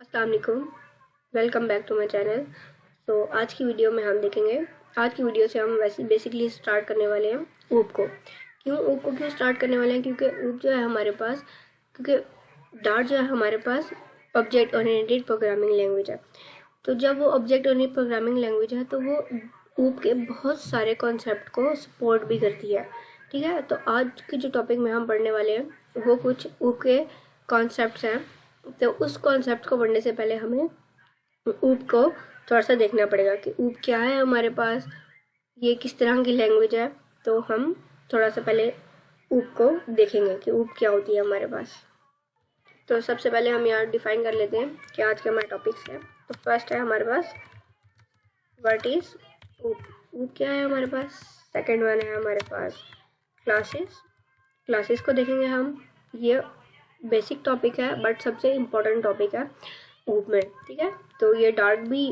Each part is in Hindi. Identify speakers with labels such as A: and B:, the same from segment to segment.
A: अस्सलाम वालेकुम, welcome back to my channel. तो आज की वीडियो में हम देखेंगे, आज की वीडियो से हम वैसे बेसिकली स्टार्ट करने वाले हैं ऊप को। ऊप को क्यों स्टार्ट करने वाले हैं? क्योंकि ऊप जो है हमारे पास, क्योंकि डार्ट जो है हमारे पास ऑब्जेक्ट ओरिएंटेड प्रोग्रामिंग लैंग्वेज है। तो जब वो ऑब्जेक्ट ओरिएंटेड प्रोग्रामिंग लैंग्वेज है तो वो ऊप के बहुत सारे कॉन्सेप्ट को सपोर्ट भी करती है। ठीक है, तो आज के जो टॉपिक में हम पढ़ने वाले हैं वो कुछ ऊप के कॉन्सेप्ट्स हैं। तो उस कॉन्सेप्ट को पढ़ने से पहले हमें ऊप को थोड़ा सा देखना पड़ेगा कि ऊप क्या है हमारे पास, ये किस तरह की लैंग्वेज है। तो हम थोड़ा सा पहले ऊप को देखेंगे कि ऊप क्या होती है हमारे पास। तो सबसे पहले हम यहाँ डिफाइन कर लेते हैं कि आज के हमारे टॉपिक्स हैं। तो फर्स्ट है हमारे पास व्हाट इज ऊप। ऊप क्या है हमारे पास। सेकंड वन है हमारे पास क्लासेस। क्लासेस को देखेंगे हम, ये बेसिक टॉपिक है बट सबसे इम्पोर्टेंट टॉपिक है ऊप में। ठीक है, तो ये डार्ट भी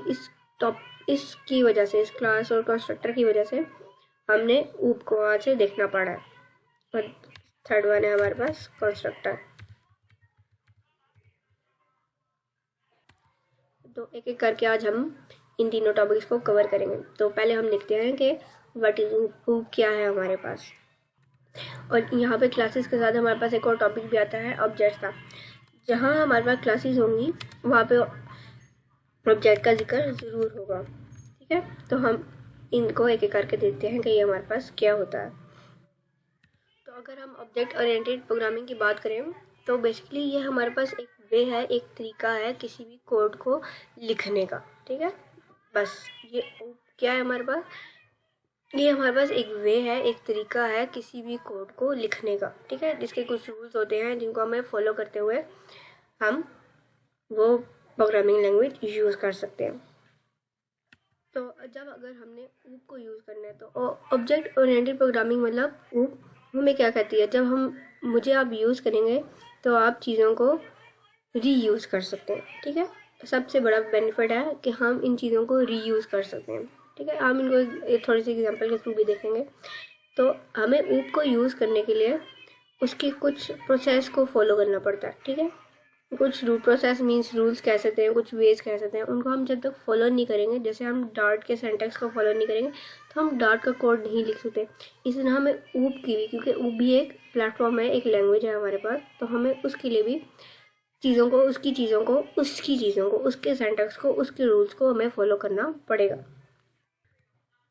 A: इसकी वजह से, इस क्लास और कंस्ट्रक्टर की वजह से हमने ऊप को आज से देखना पड़ा है। और थर्ड वन है हमारे पास कंस्ट्रक्टर। तो एक एक करके आज हम इन तीनों टॉपिक्स को कवर करेंगे। तो पहले हम देखते हैं कि व्हाट इज ऊप क्या है हमारे पास। और यहाँ पे क्लासेस के साथ हमारे पास एक और टॉपिक भी आता है ऑब्जेक्ट का। जहाँ हमारे पास क्लासेस होंगी वहाँ पे ऑब्जेक्ट का जिक्र ज़रूर होगा। ठीक है, तो हम इनको एक एक करके देखते हैं कि ये हमारे पास क्या होता है। तो अगर हम ऑब्जेक्ट ओरिएंटेड प्रोग्रामिंग की बात करें तो बेसिकली ये हमारे पास एक वे है, एक तरीका है किसी भी कोड को लिखने का। ठीक है, बस ये क्या है हमारे पास, ये हमारे पास एक वे है, एक तरीका है किसी भी कोड को लिखने का। ठीक है, जिसके कुछ रूल्स होते हैं जिनको हमें फॉलो करते हुए हम वो प्रोग्रामिंग लैंग्वेज यूज़ कर सकते हैं। तो जब अगर हमने ऊप को यूज़ करना है तो ऑब्जेक्ट ओरिएंटेड प्रोग्रामिंग मतलब ऊप हमें क्या कहती है, जब मुझे आप यूज़ करेंगे तो आप चीज़ों को रीयूज़ कर सकते हैं। ठीक है, सबसे बड़ा बेनिफिट है कि हम इन चीज़ों को रीयूज़ कर सकते हैं। ठीक है, हम इनको थोड़ी सी एग्जांपल के थ्रू भी देखेंगे। तो हमें ऊप को यूज़ करने के लिए उसकी कुछ प्रोसेस को फॉलो करना पड़ता है। ठीक है, कुछ प्रोसेस मीन्स रूल्स कह सकते हैं, कुछ वेज कह सकते हैं, उनको हम जब तक फॉलो नहीं करेंगे, जैसे हम डार्ट के सिंटैक्स को फॉलो नहीं करेंगे तो हम डार्ट का कोड नहीं लिख सकते। इसी तरह हमें ऊप की भी, क्योंकि ऊप भी एक प्लेटफॉर्म है, एक लैंग्वेज है हमारे पास, तो हमें उसके लिए भी चीज़ों को, उसकी चीज़ों को, उसके सिंटैक्स को, उसके रूल्स को हमें फॉलो करना पड़ेगा।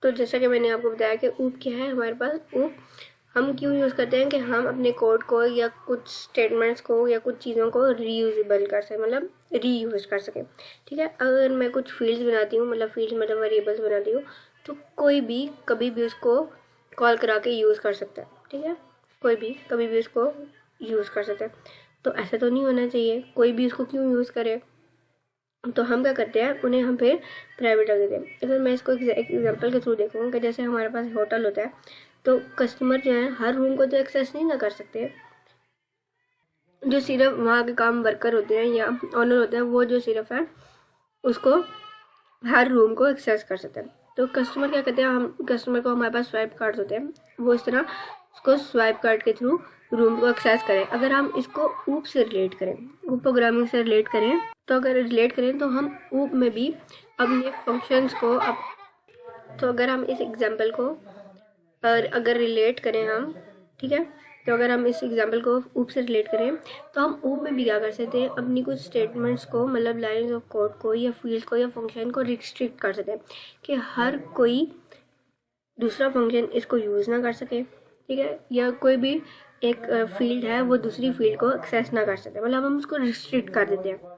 A: तो जैसा कि मैंने आपको बताया कि ऊप क्या है हमारे पास। ऊप हम क्यों यूज़ करते हैं कि हम अपने कोड को या कुछ स्टेटमेंट्स को या कुछ चीज़ों को रीयूजेबल कर सकें, मतलब रीयूज कर सकें। ठीक है, अगर मैं कुछ फील्ड्स बनाती हूँ, मतलब फील्ड्स मतलब वेरिएबल्स बनाती हूँ, तो कोई भी कभी भी उसको कॉल करा के यूज़ कर सकता है। ठीक है, कोई भी कभी भी उसको यूज़ कर सकता है। तो ऐसा तो नहीं होना चाहिए, कोई भी उसको क्यों यूज़ करे। तो हम क्या करते हैं, उन्हें हम फिर प्राइवेट रख देते हैं। अगर मैं इसको एक एग्जाम्पल के थ्रू देखूँ कि जैसे हमारे पास होटल होता है, तो कस्टमर जो है हर रूम को तो एक्सेस नहीं ना कर सकते। जो सिर्फ वहाँ के काम वर्कर होते हैं या ऑनर होते हैं, वो जो सिर्फ है उसको हर रूम को एक्सेस कर सकते हैं। तो कस्टमर क्या करते हैं, हम कस्टमर को, हमारे पास स्वाइप कार्ड होते हैं, वो इस तरह उसको स्वाइप कार्ड के थ्रू रूम को एक्सेस करें। अगर हम इसको ऊप से रिलेट करें, ऊप प्रोग्रामिंग से रिलेट करें, तो अगर रिलेट करें तो हम ऊप में भी अपने फंक्शंस को तो अगर हम इस एग्जांपल को अगर रिलेट करें हम, ठीक है, तो अगर हम इस एग्जांपल को ऊप से रिलेट करें तो हम ऊप में भी क्या कर सकते हैं, अपनी कुछ स्टेटमेंट्स को, मतलब लाइन्स ऑफ कोड को या फील्ड को या फंक्शन को रिस्ट्रिक्ट कर सकते हैं कि हर कोई दूसरा फंक्शन इसको यूज़ ना कर सके। ठीक है, या कोई भी एक फील्ड है वो दूसरी फील्ड को एक्सेस ना कर सकते, मतलब हम उसको रिस्ट्रिक्ट कर देते हैं।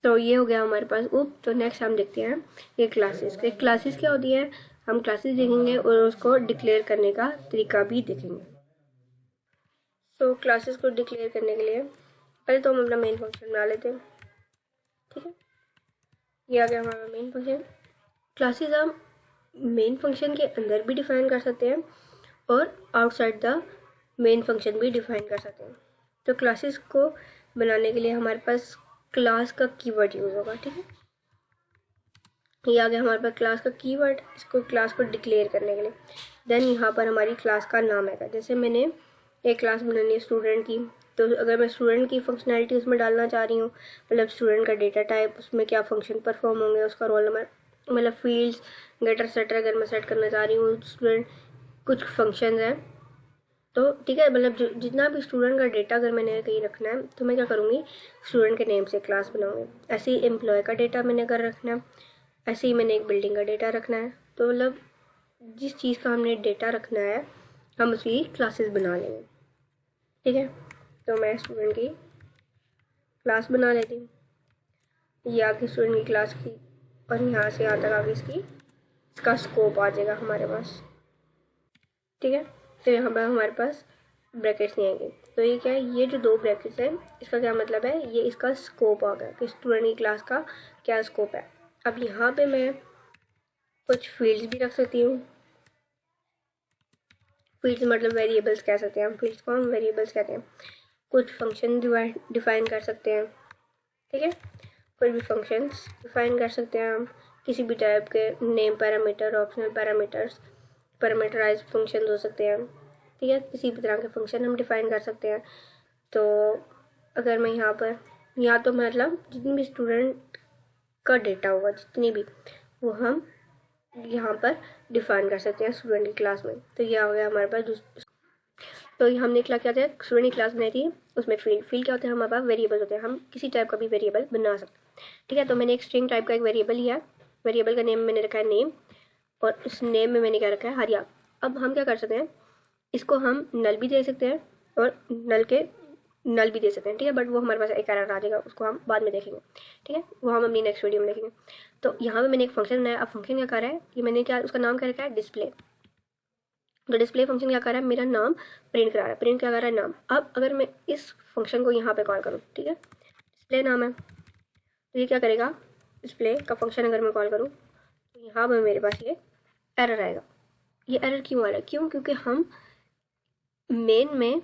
A: तो ये हो गया हमारे पास ऊप। तो नेक्स्ट हम देखते हैं ये क्लासेस। क्लासेस क्या होती है, हम क्लासेस देखेंगे और उसको डिक्लेयर करने का तरीका भी देखेंगे। तो क्लासेस को डिक्लेयर करने के लिए पहले तो हम अपना मेन फंक्शन बना लेते हैं। ठीक है, ये आ गया हमारा मेन फंक्शन। क्लासेस हम मेन फंक्शन के अंदर भी डिफाइन कर सकते हैं और आउटसाइड द मेन फंक्शन भी डिफाइन कर सकते हैं। तो क्लासेस को बनाने के लिए हमारे पास क्लास का कीवर्ड यूज़ होगा। ठीक है, ये आ गया हमारे पास क्लास का कीवर्ड, इसको क्लास को डिक्लेयर करने के लिए। देन यहाँ पर हमारी क्लास का नाम आएगा। जैसे मैंने एक क्लास बनानी है स्टूडेंट की, तो अगर मैं स्टूडेंट की फंक्शनैलिटी उसमें डालना चाह रही हूँ, मतलब स्टूडेंट का डेटा टाइप, उसमें क्या फंक्शन परफॉर्म होंगे, उसका रोल नंबर, मतलब फील्ड्स गेटर सेटर अगर मैं सेट करना चाह रही हूँ, स्टूडेंट कुछ फंक्शन हैं, तो ठीक है, मतलब जितना भी स्टूडेंट का डेटा अगर मैंने कहीं रखना है तो मैं क्या करूँगी, स्टूडेंट के नेम से क्लास बनाऊँगी। ऐसे ही एम्प्लॉय का डेटा मैंने अगर रखना है, ऐसे ही मैंने एक बिल्डिंग का डेटा रखना है, तो मतलब जिस चीज़ का हमने डेटा रखना है हम उसकी क्लासेस बना लेंगे। ठीक है, तो मैं स्टूडेंट की क्लास बना लेती हूँ, ये आगे स्टूडेंट की क्लास की, और यहाँ से यहाँ तक आगे इसका स्कोप आ जाएगा हमारे पास। ठीक है, तो यहाँ पर हमारे पास ब्रैकेट्स नहीं आएंगे। तो ये क्या है, ये जो 2 ब्रैकेट्स हैं इसका क्या मतलब है, ये इसका स्कोप आ गया कि स्टूडेंट की क्लास का क्या स्कोप है। अब यहाँ पे मैं कुछ फील्ड्स भी रख सकती हूँ। फील्ड्स मतलब वेरिएबल्स कह सकते हैं हम, फील्ड्स को हम वेरिएबल्स कहते हैं। कुछ फंक्शन डिफाइन कर सकते हैं। ठीक है, कोई भी फंक्शंस डिफाइन कर सकते हैं हम, किसी भी टाइप के name parameter, optional parameters, parameterise function हो सकते हैं। ठीक है, किसी भी तरह के फंक्शन हम डिफाइन कर सकते हैं। तो अगर मैं यहाँ तो मतलब जितनी भी स्टूडेंट का डेटा होगा, जितनी भी, वो हम यहाँ पर डिफाइन कर सकते हैं स्टूडेंट की क्लास में। तो ये आ गया हमारे पास। तो हमने क्या किया था, स्टूडेंट की क्लास बनाई थी, उसमें फील्ड क्या होता है, हमारे पास वेरिएबल होते हैं, हम किसी टाइप का भी वेरिएबल बना सकते हैं। ठीक है, तो मैंने एक स्ट्रिंग टाइप का एक वेरिएबल लिया, वेरिएबल का नेम मैंने रखा है नेम, और उस नेम में मैंने क्या रखा है, हरिया। अब हम क्या कर सकते हैं, इसको हम नल भी दे सकते हैं और नल भी दे सकते हैं। ठीक है, बट वो हमारे पास एक एरर आ जाएगा, उसको हम बाद में देखेंगे। ठीक है, वो हम अपनी नेक्स्ट वीडियो में देखेंगे। तो यहाँ पे मैंने एक फंक्शन बनाया। अब फंक्शन क्या कर रहा है कि मैंने क्या, उसका नाम क्या रखा है, डिस्प्ले। तो डिस्प्ले फंक्शन क्या कर रहा है, मेरा नाम प्रिंट करा रहा है। प्रिंट क्या कर रहा है, नाम। अब अगर मैं इस फंक्शन को यहाँ पे कॉल करूँ, ठीक है, डिस्प्ले नाम है, तो ये क्या करेगा, डिस्प्ले का फंक्शन अगर मैं कॉल करूँ तो यहाँ पर मेरे पास ये एरर आएगा। ये एरर क्यों आ रहा है, क्योंकि हम मेन में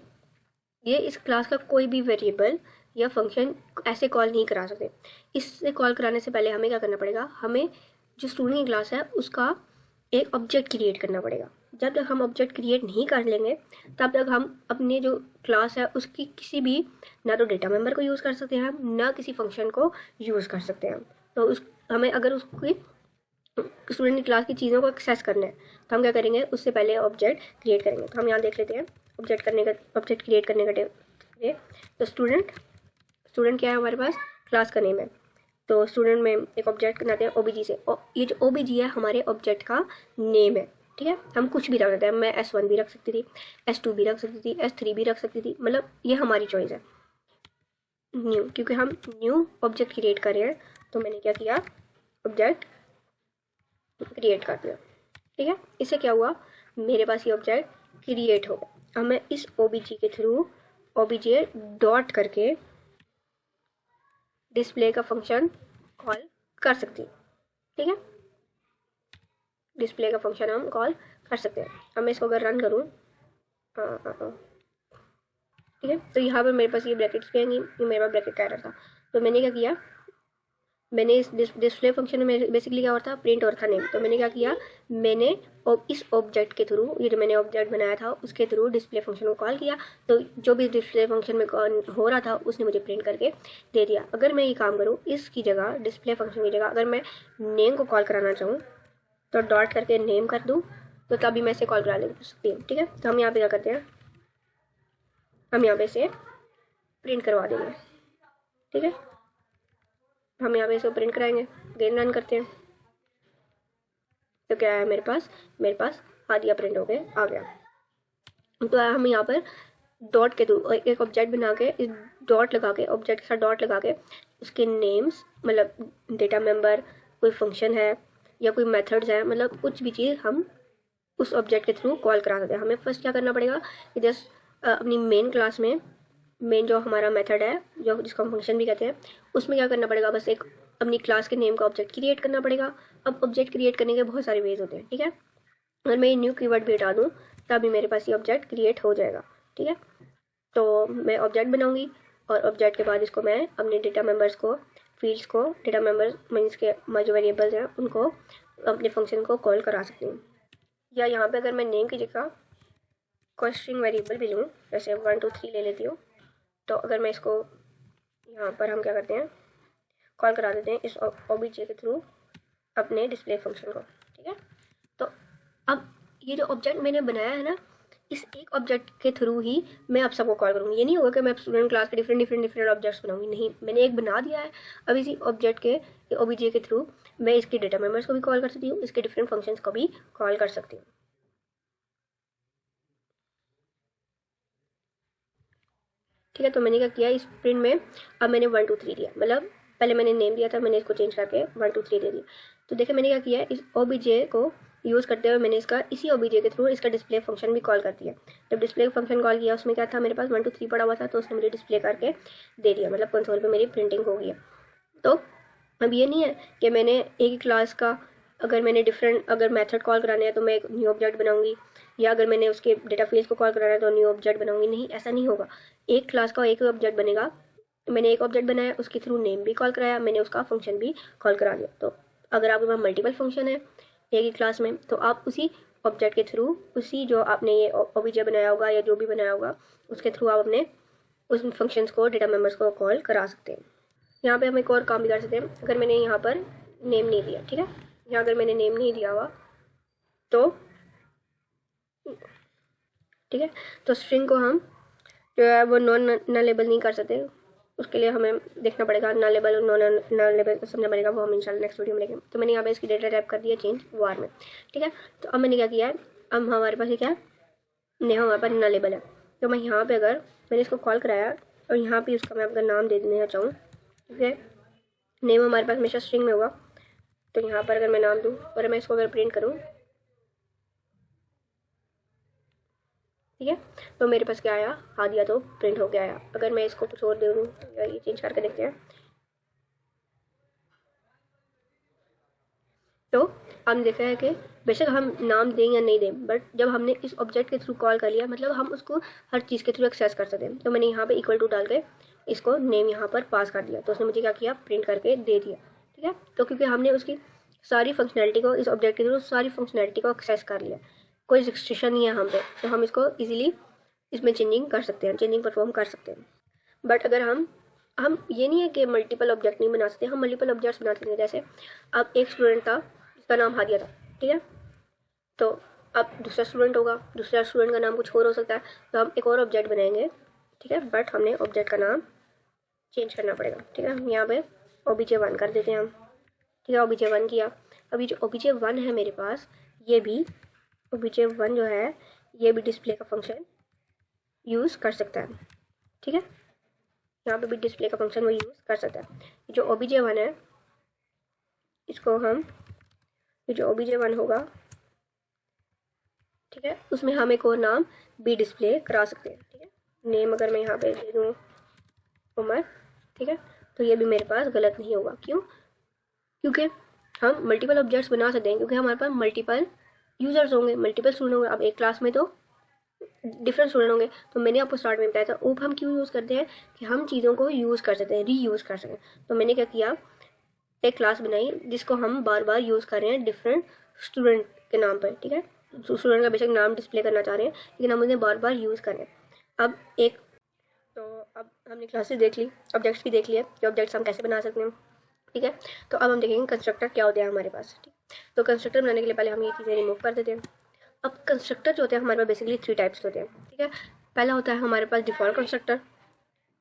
A: ये इस क्लास का कोई भी वेरिएबल या फंक्शन ऐसे कॉल नहीं करा सकते। इससे कॉल कराने से पहले हमें क्या करना पड़ेगा, हमें जो स्टूडेंट की क्लास है उसका एक ऑब्जेक्ट क्रिएट करना पड़ेगा। जब तक हम ऑब्जेक्ट क्रिएट नहीं कर लेंगे तब तक हम अपने जो क्लास है उसकी किसी भी, ना तो डेटा मेंबर को यूज़ कर सकते हैं हम, ना किसी फंक्शन को यूज़ कर सकते हैं हम। तो हमें अगर उसकी स्टूडेंट की क्लास की चीज़ों को एक्सेस करना है तो हम क्या करेंगे, उससे पहले ऑब्जेक्ट क्रिएट करेंगे। तो हम यहाँ देख लेते हैं ऑब्जेक्ट क्रिएट करने का तो स्टूडेंट क्या है हमारे पास, क्लास का नेम है। तो स्टूडेंट में एक ऑब्जेक्ट बनाते हैं ओबीजी से, और ये जो ओबीजी है हमारे ऑब्जेक्ट का नेम है। ठीक है, हम कुछ भी रख सकते हैं, मैं S1 भी रख सकती थी, S2 भी रख सकती थी, S3 भी रख सकती थी, मतलब ये हमारी चॉइस है। न्यू, क्योंकि हम न्यू ऑब्जेक्ट क्रिएट कर रहे हैं तो मैंने क्या किया, ऑब्जेक्ट क्रिएट कर दिया। ठीक है, इससे क्या हुआ, मेरे पास ये ऑब्जेक्ट क्रिएट हो गया। अब मैं इस ओबीजी के थ्रू ओबीजे डॉट करके डिस्प्ले का फंक्शन कॉल कर सकती हूँ। ठीक है, डिस्प्ले का फंक्शन हम कॉल कर सकते हैं। अब मैं इसको अगर रन करूँ, ठीक है, तो यहाँ पर मेरे पास ये ब्रैकेट्स भी आएंगी, ये मेरे पास ब्रैकेट का एरर था। तो मैंने क्या किया, मैंने इस डिस्प्ले फंक्शन में बेसिकली क्या होता था, प्रिंट और था नेम। तो मैंने क्या किया, मैंने इस ऑब्जेक्ट के थ्रू, ये जो मैंने ऑब्जेक्ट बनाया था उसके थ्रू डिस्प्ले फंक्शन को कॉल किया। तो जो भी डिस्प्ले फंक्शन में हो रहा था उसने मुझे प्रिंट करके दे दिया। अगर मैं ये काम करूँ, इसकी जगह डिस्प्ले फंक्शन की जगह अगर मैं नेम को कॉल कराना चाहूँ तो डॉट करके नेम कर दूँ, तो तभी मैं इसे कॉल करा ले सकती हूँ। ठीक है, तो हम यहाँ पे क्या करते हैं, हम यहाँ पे इसे प्रिंट करवा देंगे। ठीक है, हम यहाँ पे इसे प्रिंट कराएंगे, गेन रन करते हैं, तो क्या है मेरे पास आ दिया, प्रिंट हो गया, आ गया। तो हम यहाँ पर डॉट के थ्रू एक ऑब्जेक्ट बना के, इस डॉट लगा के, ऑब्जेक्ट के साथ डॉट लगा के उसके नेम्स, मतलब डेटा मेंबर, कोई फंक्शन है या कोई मेथड्स है, मतलब कुछ भी चीज़ हम उस ऑब्जेक्ट के थ्रू कॉल करा सकते हैं। हमें फर्स्ट क्या करना पड़ेगा कि जस्ट अपनी मेन क्लास में, मेन जो हमारा मेथड है, जो जिसको हम फंक्शन भी कहते हैं, उसमें क्या करना पड़ेगा, बस एक अपनी क्लास के नेम का ऑब्जेक्ट क्रिएट करना पड़ेगा। अब ऑब्जेक्ट क्रिएट करने के बहुत सारे वेज होते हैं। ठीक है, अगर मैं ये न्यू कीवर्ड भी हटा दूँ तभी मेरे पास ये ऑब्जेक्ट क्रिएट हो जाएगा। ठीक है, तो मैं ऑब्जेक्ट बनाऊंगी और ऑब्जेक्ट के बाद इसको मैं अपने डेटा मेंबर्स को, फील्ड्स को, डेटा मेंबर्स मीन्स के जो वेरिएबल्स हैं उनको अपने फंक्शन को कॉल करा सकती हूँ। या यहाँ पे अगर मैं नेम की जगह कोई स्ट्रिंग वेरिएबल भी लूँ, जैसे 1 2 3 ले लेती हूँ, तो अगर मैं इसको यहाँ पर हम क्या करते हैं, कॉल करा देते हैं इस ओबीजे के थ्रू अपने डिस्प्ले फंक्शन को, ठीक है। तो अब ये जो ऑब्जेक्ट मैंने बनाया है ना, इस एक ऑब्जेक्ट के थ्रू ही मैं अब सबको कॉल करूँगी। ये नहीं होगा कि मैं स्टूडेंट क्लास के डिफरेंट ऑब्जेक्ट्स बनाऊंगी, नहीं, मैंने एक बना दिया है। अब इसी ऑब्जेक्ट के ओबीजे के थ्रू मैं इसके डेटा मेंबर्स को भी कॉल कर सकती हूँ, इसके डिफरेंट फंक्शंस को भी कॉल कर सकती हूँ, ठीक है। तो मैंने क्या किया, इस प्रिंट में अब मैंने 1 2 3 दिया, मतलब पहले मैंने नेम दिया था, मैंने इसको चेंज करके 1 2 3 दे दिया। तो देखिए मैंने क्या किया, इस ओबीजे को यूज़ करते हुए मैंने इसका इसी ओबीजे के थ्रू इसका डिस्प्ले फंक्शन भी कॉल कर दिया। जब डिस्प्ले फंक्शन कॉल किया उसमें क्या था, मेरे पास 1 2 3 पड़ा हुआ था, तो उसने मुझे डिस्प्ले करके दे दिया, मतलब कंसोल पे मेरी प्रिंटिंग हो गई। तो अब ये नहीं है कि मैंने एक ही क्लास का अगर मेथड कॉल कराना है तो मैं एक न्यू ऑब्जेक्ट बनाऊंगी, या अगर मैंने उसके डेटा फील्ड को कॉल कराना है तो न्यू ऑब्जेक्ट बनाऊंगी, नहीं, ऐसा नहीं होगा। एक क्लास का एक ही ऑब्जेक्ट बनेगा। मैंने एक ऑब्जेक्ट बनाया, उसके थ्रू नेम भी कॉल कराया, मैंने उसका फंक्शन भी कॉल करा दिया। तो अगर आपके पास मल्टीपल फंक्शन है एक ही क्लास में, तो आप उसी ऑब्जेक्ट के थ्रू, उसी जो आपने ये ओबीजे बनाया होगा या जो भी बनाया होगा, उसके थ्रू आप अपने उस फंक्शंस को, डेटा मेम्बर्स को कॉल करा सकते हैं। यहाँ पे हम एक और काम भी कर सकते हैं। अगर मैंने यहाँ पर नेम नहीं दिया, ठीक है, यहाँ अगर मैंने नेम नहीं दिया हुआ तो ठीक है, तो स्ट्रिंग को हम जो है वो नॉन नलेबल नहीं कर सकते। उसके लिए हमें देखना पड़ेगा नलेबल और नॉन नलेबल को समझना पड़ेगा, वो हम इंशाल्लाह नेक्स्ट वीडियो में लेंगे। तो मैंने यहाँ पे इसकी डेटा टाइप कर दिया चेंज वार में, ठीक है। तो अब मैंने क्या किया है, अब हमारे पास ये क्या है, नेम हमारे पास नलेबल है। तो मैं यहाँ पे अगर मैंने इसको कॉल कराया और यहाँ पे उसका मैं अगर नाम दे देना चाहूँ, ठीक है, नेम हमारे पास हमेशा स्ट्रिंग में होगा, तो यहाँ पर अगर मैं नाम दूँ और मैं इसको अगर प्रिंट करूँ, ठीक है, तो मेरे पास क्या आया, आ दिया, तो प्रिंट हो गया आया। अगर मैं इसको कुछ और दे दूँ, ये चेंज करके देखते हैं, तो हम देख रहे हैं कि बेशक हम नाम दें या नहीं दें, बट जब हमने इस ऑब्जेक्ट के थ्रू कॉल कर लिया, मतलब हम उसको हर चीज़ के थ्रू एक्सेस कर सकते हैं। तो मैंने यहाँ पे इक्वल टू डाल के इसको नेम यहाँ पर पास कर दिया, तो उसने मुझे क्या किया, प्रिंट करके दे दिया, ठीक है। तो क्योंकि हमने उसकी सारी फंक्शनैलिटी को, इस ऑब्जेक्ट के थ्रू सारी फंक्शनैलिटी को एक्सेस कर लिया, कोई रिस्ट्रिक्शन नहीं है हम पे, तो हम इसको ईजिली इसमें चेंजिंग कर सकते हैं, चेंजिंग परफॉर्म कर सकते हैं। बट अगर हम ये नहीं है कि मल्टीपल ऑब्जेक्ट नहीं बना सकते, हम मल्टीपल ऑब्जेक्ट्स बना सकते हैं। जैसे अब एक स्टूडेंट था जिसका नाम हादिया था, ठीक है, तो अब दूसरा स्टूडेंट होगा, दूसरा स्टूडेंट का नाम कुछ और हो सकता है, तो हम एक और ऑब्जेक्ट बनाएंगे, ठीक है, बट हमने ऑब्जेक्ट का नाम चेंज करना पड़ेगा, ठीक है। हम यहाँ पे OBJ1 कर देते हैं हम, ठीक है, OBJ1 किया। अभी जो OBJ1 है मेरे पास, ये भी OBJ1 जो है ये भी डिस्प्ले का फंक्शन यूज़ कर सकता है, ठीक है, यहाँ पे भी डिस्प्ले का फंक्शन वो यूज़ कर सकता है। जो OBJ1 है इसको हम, ये जो OBJ1 होगा, ठीक है, उसमें हम एक और नाम भी डिस्प्ले करा सकते हैं, ठीक है। नेम अगर मैं यहाँ पे दे दूँ उमर, ठीक है, तो ये भी मेरे पास गलत नहीं होगा। क्यों? क्योंकि हम मल्टीपल ऑब्जेक्ट्स बना सकते हैं, क्योंकि हमारे पास मल्टीपल यूज़र्स होंगे, मल्टीपल स्टूडेंट होंगे। अब एक क्लास में तो डिफरेंट स्टूडेंट होंगे। तो मैंने आपको स्टार्ट में बताया था ओप हम क्यों यूज़ करते हैं, कि हम चीज़ों को यूज़ कर सकते हैं, रीयूज़ कर सकें। तो मैंने क्या किया, एक क्लास बनाई जिसको हम बार बार यूज़ कर रहे हैं डिफरेंट स्टूडेंट के नाम पर, ठीक है। स्टूडेंट का बेशक नाम डिस्प्ले करना चाह रहे हैं, लेकिन हम उन्हें बार बार यूज़ करें। अब हमने क्लासेस देख ली, ऑब्जेक्ट्स भी देख लिया कि ऑब्जेक्ट्स हम कैसे बना सकते हैं, ठीक है। तो अब हम देखेंगे कंस्ट्रक्टर क्या होता है हमारे पास, ठीक। तो कंस्ट्रक्टर बनाने के लिए पहले हम ये चीज़ें रिमूव कर देते हैं। अब कंस्ट्रक्टर जो होते हैं हमारे पास बेसिकली 3 टाइप्स होते हैं, ठीक है। पहला होता है हमारे पास डिफ़ॉल्ट कंस्ट्रक्टर,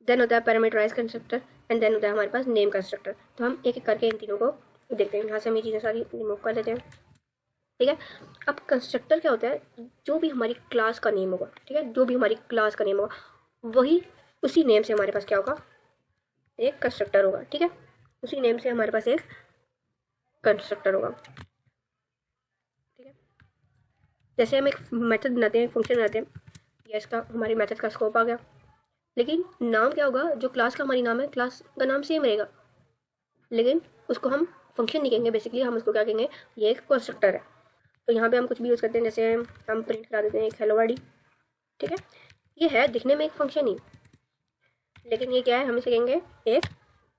A: देन होता है पैरामीटराइज कंस्ट्रक्टर, एंड देन होता है हमारे पास नेम कंस्ट्रक्टर। तो हम एक एक करके इन तीनों को देखते हैं। यहाँ से हम ये चीज़ें सारी रिमूव कर देते हैं, ठीक है। अब कंस्ट्रक्टर क्या होता है, जो भी हमारी क्लास का नेम होगा, ठीक है, जो भी हमारी क्लास का नेम होगा वही उसी नेम से हमारे पास क्या होगा, एक कंस्ट्रक्टर होगा, ठीक है। उसी नेम से हमारे पास एक कंस्ट्रक्टर होगा, ठीक है। जैसे हम एक मेथड बनाते हैं, फंक्शन बनाते हैं, या इसका हमारी मेथड का स्कोप आ गया, लेकिन नाम क्या होगा, जो क्लास का हमारी नाम है, क्लास का नाम सेम रहेगा, लेकिन उसको हम फंक्शन नहीं कहेंगे, बेसिकली हम उसको क्या कहेंगे, ये एक कंस्ट्रक्टर है। तो यहाँ पे हम कुछ भी यूज़ करते हैं, जैसे हम प्रिंट करा देते हैं एक हेलो वर्ड, ठीक है। ये है दिखने में एक फंक्शन ही, लेकिन ये क्या है, हम इसे कहेंगे एक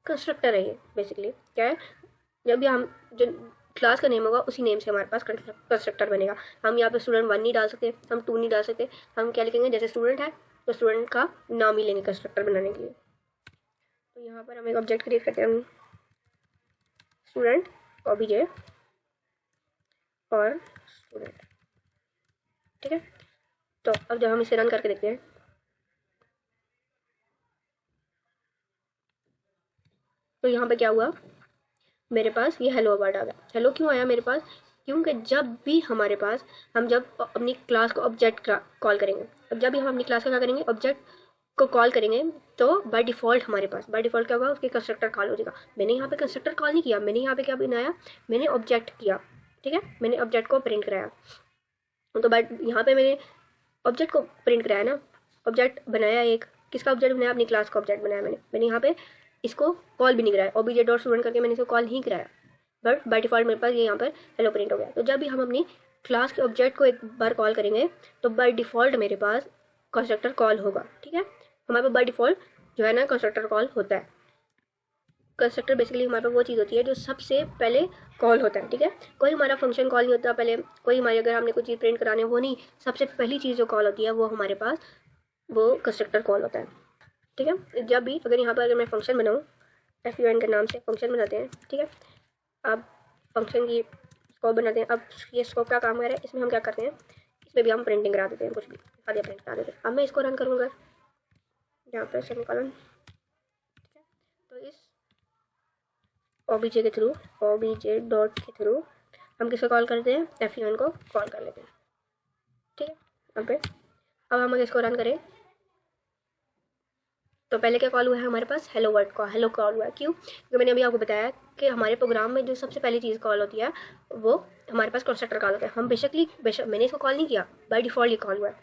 A: कंस्ट्रक्टर है। ये बेसिकली क्या है, जब भी हम जो क्लास का नेम होगा उसी नेम से हमारे पास कंस्ट्रक्टर बनेगा। हम यहाँ पे स्टूडेंट 1 नहीं डाल सकते, हम 2 नहीं डाल सकते, हम क्या लिखेंगे, जैसे स्टूडेंट है तो स्टूडेंट का नाम ही लेंगे कंस्ट्रक्टर बनाने के लिए। तो यहाँ पर हम एक ऑब्जेक्ट क्रिएट करते हैं, स्टूडेंट ऑब्जे और स्टूडेंट, ठीक है। तो अब जब हम इसे रन करके देखते हैं, तो यहाँ पे क्या हुआ, मेरे पास ये हेलो वर्ड आ गया। हेलो क्यों आया मेरे पास, क्योंकि जब भी हमारे पास हम जब अपनी क्लास को ऑब्जेक्ट कॉल करेंगे, अब जब भी हम अपनी क्लास का क्या करेंगे, ऑब्जेक्ट को कॉल करेंगे, तो बाय डिफ़ॉल्ट हमारे पास बाय डिफ़ॉल्ट क्या होगा, उसके कंस्ट्रक्टर कॉल हो जाएगा। मैंने यहाँ पे कंस्ट्रक्टर कॉल नहीं किया, मैंने यहाँ पे क्या बनाया, मैंने ऑब्जेक्ट किया, ठीक है, मैंने ऑब्जेक्ट को प्रिंट कराया। तो बाय यहाँ पे मैंने ऑब्जेक्ट को प्रिंट कराया ना, ऑब्जेक्ट बनाया एक, किसका ऑब्जेक्ट बनाया, अपनी क्लास का ऑब्जेक्ट बनाया मैंने यहाँ पे इसको कॉल भी नहीं कराया, ओबीजे डॉट स्टूडेंट करके मैंने इसको कॉल नहीं कराया, बट बाय डिफ़ॉल्ट मेरे पास ये यहाँ पर हेलो प्रिंट हो गया। तो जब भी हम अपनी क्लास के ऑब्जेक्ट को एक बार कॉल करेंगे, तो बाय डिफ़ॉल्ट मेरे पास कंस्ट्रक्टर कॉल होगा, ठीक है। हमारे पास बाय डिफ़ॉल्ट जो है ना कंस्ट्रक्टर कॉल होता है। कंस्ट्रक्टर बेसिकली हमारे पास वो चीज़ होती है जो सबसे पहले कॉल होता है, ठीक है। कोई हमारा फंक्शन कॉल नहीं होता पहले, कोई हमारी अगर हमने कोई चीज़ प्रिंट कराने वो नहीं, सबसे पहली चीज़ जो कॉल होती है वो हमारे पास वो कंस्ट्रक्टर कॉल होता है, ठीक है। जब भी अगर यहाँ पर अगर मैं फंक्शन बनाऊँ, fun के नाम से फंक्शन बनाते हैं, ठीक है। अब फंक्शन की स्कोप बनाते हैं। अब ये स्कोप का काम कर रहा है, इसमें हम क्या करते हैं, इसमें भी हम प्रिंटिंग करा देते हैं, कुछ भी आगे प्रिंट करा देते हैं। अब मैं इसको रन करूँगा यहाँ पर सेमीकोलन, ठीक है। तो इस ओबीजे के थ्रू, ओबीजे डॉट के थ्रू हम किसको कॉल करते हैं, fun को कॉल कर लेते हैं, ठीक है। अब हम अगर इसको रन करें, तो पहले क्या कॉल हुआ है हमारे पास, हेलो वर्ड का हेलो कॉल हुआ है। क्यों, क्योंकि मैंने अभी आपको बताया कि हमारे प्रोग्राम में जो सबसे पहली चीज़ कॉल होती है वो हमारे पास कंस्ट्रक्टर कॉल होता है। हम बेशक मैंने इसको कॉल नहीं किया, बाय डिफ़ॉल्ट ये कॉल हुआ है,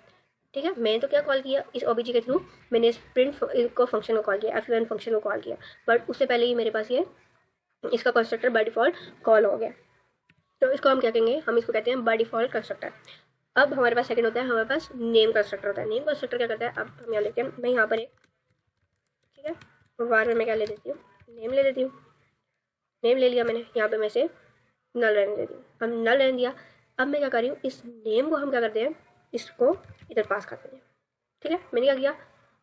A: ठीक है। मैंने तो क्या कॉल किया, इस ओबीजे के थ्रू मैंने इस प्रिंट को फंक्शन को कॉल किया, fun फंक्शन को कॉल किया, बट उससे पहले ही मेरे पास ये इसका कंस्ट्रक्टर बाय डिफ़ॉल्ट कॉल हो गया। तो इसको हम क्या कहेंगे, हम इसको कहते हैं बाय डिफ़ॉल्ट कंस्ट्रक्टर। अब हमारे पास सेकंड होता है, हमारे पास नेम कंस्ट्रक्टर होता है। नेम कंस्ट्रक्टर क्या करता है, अब हम यहाँ लेते हैं, मैं यहाँ पर एक, ठीक है, बार में मैं क्या ले देती हूँ, नेम ले लेती हूँ। नेम ले लिया मैंने, यहाँ पे मैं से नल रहने देती हूँ। अब नल रहने दिया, अब मैं क्या कर रही हूँ, इस नेम को हम क्या करते हैं, इसको इधर पास करते हैं, ठीक है। मैंने क्या किया,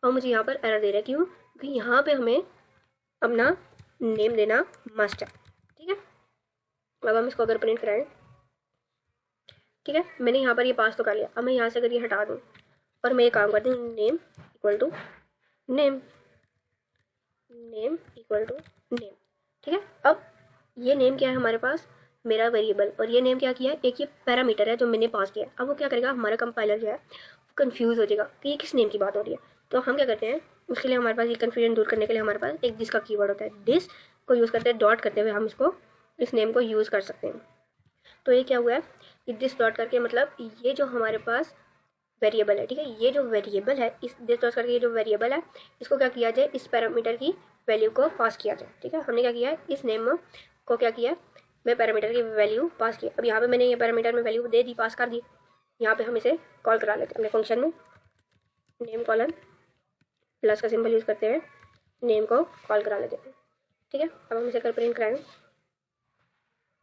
A: और मुझे यहाँ पर एरर दे रहा है, क्यों, क्योंकि यहाँ पे हमें अपना नेम देना मस्ट है, ठीक है। अब हम इसको अगर प्रिंट कराएं, ठीक है, मैंने यहाँ पर ये पास तो कर लिया। अब मैं यहाँ से अगर ये हटा दूँ और मैं ये काम करती हूँ, name equal to name, name equal to name, ठीक है। अब ये नेम क्या है हमारे पास, मेरा वेरिएबल, और ये नेम क्या किया है, एक ये पैरामीटर है जो मैंने पास किया है। अब वो क्या करेगा, हमारा कंपाइलर जो है कंफ्यूज हो जाएगा कि ये किस नेम की बात हो रही है। तो हम क्या करते हैं, उसके लिए हमारे पास ये कन्फ्यूजन दूर करने के लिए हमारे पास एक दिस का कीवर्ड होता है। दिस को यूज़ करते हैं, डॉट करते हुए हम इसको इस नेम को यूज़ कर सकते हैं। तो ये क्या हुआ है, कि दिस डॉट करके मतलब ये जो हमारे पास वेरिएबल है, ठीक है, ये जो वेरिएबल है, इस दिस डॉट करके ये जो वेरिएबल है, इसको क्या किया जाए, इस पैरामीटर की वैल्यू को पास किया जाए, ठीक है। हमने क्या किया है, इस नेम को क्या किया, मैं पैरामीटर की वैल्यू पास किया। अब यहाँ पे मैंने ये पैरामीटर में वैल्यू दे दी, पास कर दी। यहाँ पे हम इसे कॉल करा लेते हैं अपने फंक्शन में, नेम कॉलन प्लस का सिंबल यूज़ करते हैं, नेम को कॉल करा लेते हैं, ठीक है। अब हम इसे कर प्रिंट कराएंगे,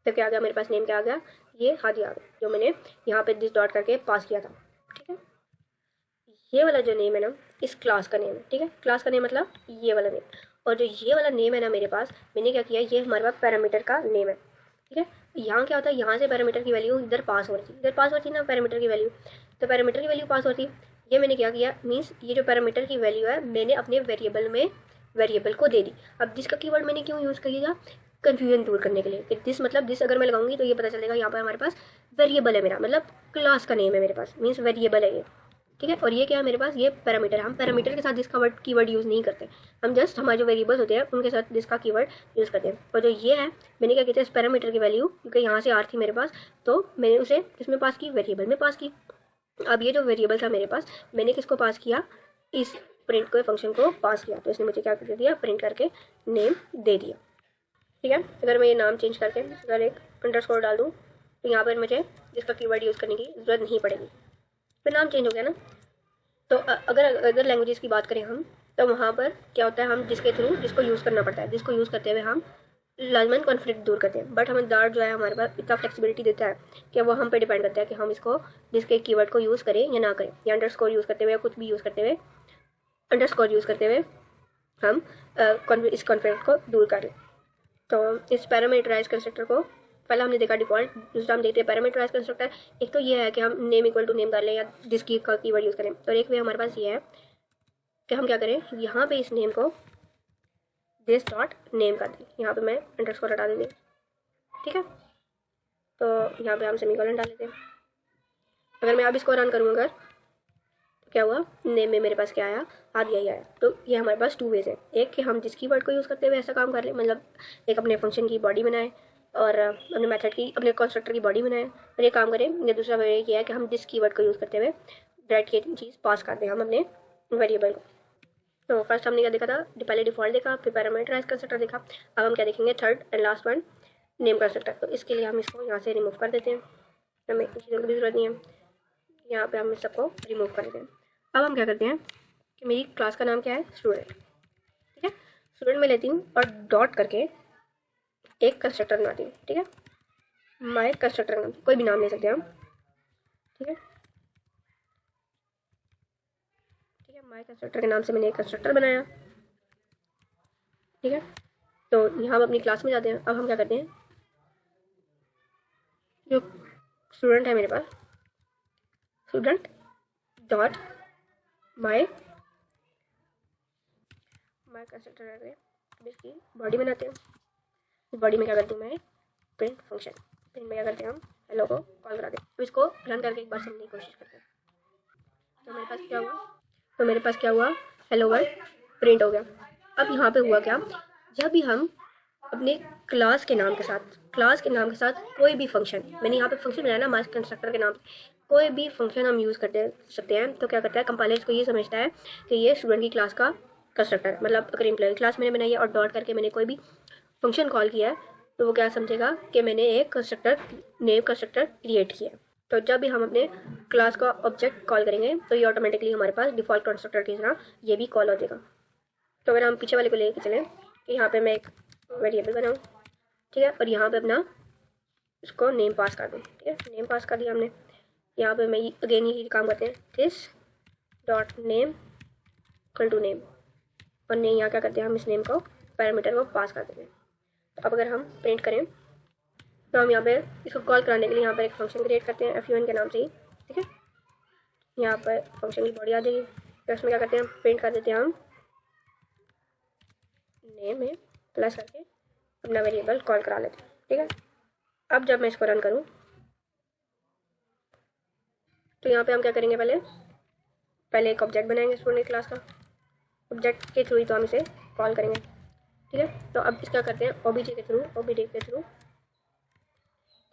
A: तो क्या आ गया मेरे पास, नेम क्या आ गया, ये हादी आ गया, जो मैंने यहाँ पे दिस डॉट करके पास किया था, ठीक है। ये वाला जो नेम है ना, इस क्लास का नेम है, ठीक है। क्लास का नेम मतलब ये वाला नेम, और जो ये वाला नेम है ना मेरे पास, मैंने क्या किया, ये हमारे पास पैरामीटर का नेम है, ठीक है। यहाँ क्या होता है, यहाँ से पैरामीटर की वैल्यू इधर पास हो रही थी, इधर पास होती है ना पैरामीटर की वैल्यू, तो पैरामीटर की वैल्यू पास होती है। ये मैंने क्या किया, मीन्स ये जो पैरामीटर की वैल्यू है मैंने अपने वेरिएबल में वेरिएबल को दे दी। अब जिसका कीवर्ड मैंने क्यों यूज़ किया, कन्फ्यूजन दूर करने के लिए, कि दिस मतलब दिस अगर मैं लगाऊंगी तो ये पता चलेगा यहाँ पर हमारे पास वेरिएबल है मेरा, मतलब क्लास का नेम है मेरे पास, मीन्स वेरिएबल है ये, ठीक है। और ये क्या है मेरे पास, ये पैरामीटर है। हम पैरामीटर के साथ जिसका वर्ड कीवर्ड यूज़ नहीं करते, हम जस्ट हमारे जो वेरिएबल्स होते हैं उनके साथ जिसका कीवर्ड यूज़ करते हैं। और जो ये है, मैंने क्या किया, इस पैरामीटर की वैल्यू, क्योंकि यहाँ से आर थी मेरे पास, तो मैंने उसे किसमें पास की, वेरिएबल में पास की। अब ये जो वेरिएबल था मेरे पास, मैंने किसको पास किया, इस प्रिंट को फंक्शन को पास किया, तो इसने मुझे क्या कर दिया, प्रिंट करके नेम दे दिया, ठीक है। अगर मैं ये नाम चेंज करके अगर एक अंडरस्कोर डाल दूँ, तो यहाँ पर मुझे जिसका कीवर्ड यूज़ करने की ज़रूरत नहीं पड़ेगी, फिर नाम चेंज हो गया ना। तो अगर लैंग्वेजेस की बात करें हम, तो वहाँ पर क्या होता है, हम जिसके थ्रू जिसको यूज़ करना पड़ता है, जिसको यूज़ करते हुए हम लाजमन कॉन्फ्लिक्ट दूर करते हैं। बट हमें डार्ट जो है हमारे पास इतना फ्लेक्सिबिलिटी देता है कि वो हम पे डिपेंड करता है कि हम इसको जिसके कीवर्ड को यूज़ करें या ना करें, या अंडरस्कोर यूज़ करते हुए या कुछ भी यूज़ करते हुए अंडरस्कोर यूज़ करते हुए हम इस कॉन्फ्लिक्ट को दूर कर लें। तो इस पैरामीटराइज कंस्ट्रक्टर को पहले हमने देखा डिफॉल्ट, दूसरा हम देखते हैं पैरामीटराइज कंस्ट्रक्टर। एक तो ये है कि हम नेम इक्वल टू नेम कर लें या दिस कीवर्ड यूज़ करें, और एक वे हमारे पास ये है कि हम क्या करें, यहाँ पे इस नेम को दिस डॉट नेम कर दें, यहाँ पे मैं अंडरस्कोर हटा देंगे, ठीक है। तो यहाँ पे हम सेमीकोलन डाल लेते हैं। अगर मैं अब इसको रन करूँ अगर, तो क्या हुआ, नेम में मेरे पास क्या आया, आदिया ही आया। तो ये हमारे पास 2 वेज है, एक कि हम जिस कीवर्ड को यूज़ करते हुए ऐसा काम कर लें, मतलब एक अपने फंक्शन की बॉडी बनाए और अपने मेथड की, अपने कंस्ट्रक्टर की बॉडी बनाए और ये काम करें। या दूसरा वे ये है कि हम दिस कीवर्ड को यूज़ करते हुए डायरेक्ट ये चीज़ पास कर दें हम अपने वेरिएबल को। तो फर्स्ट हमने क्या देखा था, पहले डिफॉल्ट देखा, फिर पैरामीटराइज कंस्ट्रक्टर देखा। अब हम क्या देखेंगे, third and last one, name constructor. तो इसके लिए हम इसको यहाँ से रिमूव कर देते हैं, हमें इन चीज़ों की भी जरूरत नहीं है। यहाँ पे हम इस सबको रिमूव कर देते हैं। अब हम क्या करते हैं कि मेरी क्लास का नाम क्या है, स्टूडेंट, ठीक है। स्टूडेंट में लेती हूँ और डॉट करके एक कंस्ट्रक्टर बनाती हूँ, ठीक है। माय कंस्ट्रक्टर नाम, कोई भी नाम ले सकते हैं हम, ठीक है। माय कंस्ट्रक्टर के नाम से मैंने एक कंस्ट्रक्टर बनाया, ठीक है। तो यहाँ हम अपनी क्लास में जाते हैं। अब हम क्या करते हैं, जो स्टूडेंट है मेरे पास, स्टूडेंट डॉट माय कंस्ट्रक्टर है, इसकी बॉडी बनाते हैं। इस बॉडी में क्या करती हूँ मैं, प्रिंट फंक्शन, प्रिंट में क्या करते हैं हम, हेलो को कॉल कराते हैं। तो इसको रन करके एक बार समझने की कोशिश करते हैं। तो मेरे पास क्या हुआ, हेलो वर्ल्ड प्रिंट हो गया। अब यहाँ पे हुआ क्या, जब भी हम अपने क्लास के नाम के साथ कोई भी फंक्शन, मैंने यहाँ पे फंक्शन बनाया ना माय कंस्ट्रक्टर के नाम से, कोई भी फंक्शन हम यूज़ करते सकते हैं। तो क्या करता है, कंपाइलर को ये समझता है कि ये स्टूडेंट की क्लास का कंस्ट्रक्टर, मतलब अगर एम्प्लॉय क्लास मैंने बनाई है और डॉट करके मैंने कोई भी फंक्शन कॉल किया है, तो वो क्या समझेगा कि मैंने एक कंस्ट्रक्टर, नेम कंस्ट्रक्टर क्रिएट किया है। तो जब भी हम अपने क्लास का ऑब्जेक्ट कॉल करेंगे तो ये ऑटोमेटिकली हमारे पास डिफ़ॉल्ट कंस्ट्रक्टर की तरह ये भी कॉल हो जाएगा। तो अगर हम पीछे वाले को लेके चलें कि यहाँ पे मैं एक वेरिएबल बनाऊँ, ठीक है, और यहाँ पे अपना इसको नेम पास कर दूँ, ठीक है। नेम पास कर दिया हमने। यहाँ पे मैं अगेन यही काम करते हैं, this dot name equal to name, और नहीं यहाँ क्या करते हैं, हम इस नेम को पैरामीटर को पास कर देते हैं। तो अब अगर हम प्रिंट करें तो हम यहाँ पे इसको कॉल कराने के लिए यहाँ पर एक फंक्शन क्रिएट करते हैं fun के नाम से ही, ठीक है। यहाँ पर फंक्शन की बॉडी आ जाएगी। तो इसमें क्या करते हैं, प्रिंट कर देते हैं हम नेम में प्लस करके अपना वेरिएबल कॉल करा लेते हैं, ठीक है। अब जब मैं इसको रन करूँ तो यहाँ पे हम क्या करेंगे, पहले एक ऑब्जेक्ट बनाएंगे स्टूडेंट क्लास का, ऑब्जेक्ट के थ्रू ही तो हम इसे कॉल करेंगे, ठीक है। तो अब इसका करते हैं ओबीजे के थ्रू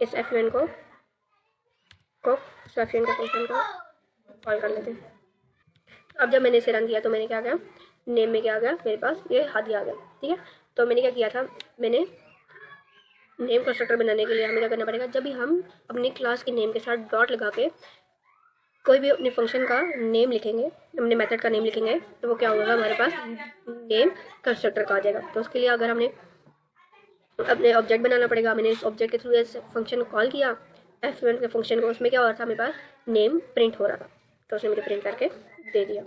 A: इस fun को इस fun के फंक्शन को कॉल कर लेते हैं। अब जब मैंने इसे रन किया तो मैंने क्या किया, नेम में क्या आ गया, मेरे पास ये हादी आ गया, ठीक है। तो मैंने क्या किया था, मैंने नेम कंस्ट्रक्टर बनाने के लिए हमें क्या करना पड़ेगा, जब भी हम अपनी क्लास के नेम के साथ डॉट लगा के कोई भी अपने फंक्शन का नेम लिखेंगे, अपने मेथड का नेम लिखेंगे, तो वो क्या होगा, हमारे पास नेम कंस्ट्रक्टर का आ जाएगा। तो उसके लिए अगर हमने अपने ऑब्जेक्ट बनाना पड़ेगा। मैंने इस ऑब्जेक्ट के थ्रू इस फंक्शन को कॉल किया, f1 के फंक्शन को, उसमें क्या हो रहा था, मेरे पास नेम प्रिंट हो रहा था, तो उसने मुझे प्रिंट करके दे दिया।